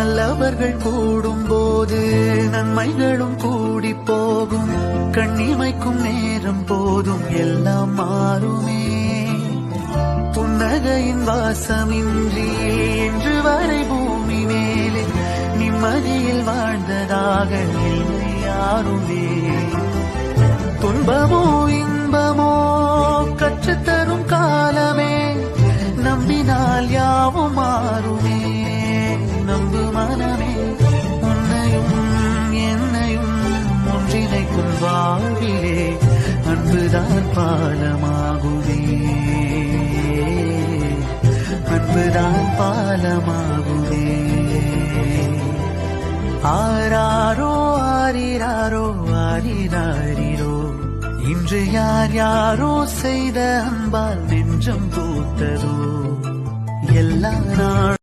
நல்லவர்கள் கூடும் போது நன்மைகளும் கூடி போகும். கண்ணிமைக்கும் நேரம் போதும் எல்லாம் மாறுமே. புன்னகையின் வாசமின்றி இன்று வரை பூமி மேலே நிம்மதியில் வாழ்ந்ததாக இல்லை யாருமே. துன்பமோ இன்பமோ கற்றுத்தரும் காலமே, நம்பினால் யாவும் மாறுமே. நம்பு மனமே, உன்னையும் என்னையும் ஒன்றிணைக்கும் வாழ்விலே அன்புதான் பாலமாகுமே. அன்புதான் பாலமாகுமே. ஆராரோ ஆரிராரோ ஆரிராரிரோ, இன்று யார் யாரோ செய்த அன்பால் நெஞ்சம் பூத்ததோ. எல்லா நாளும்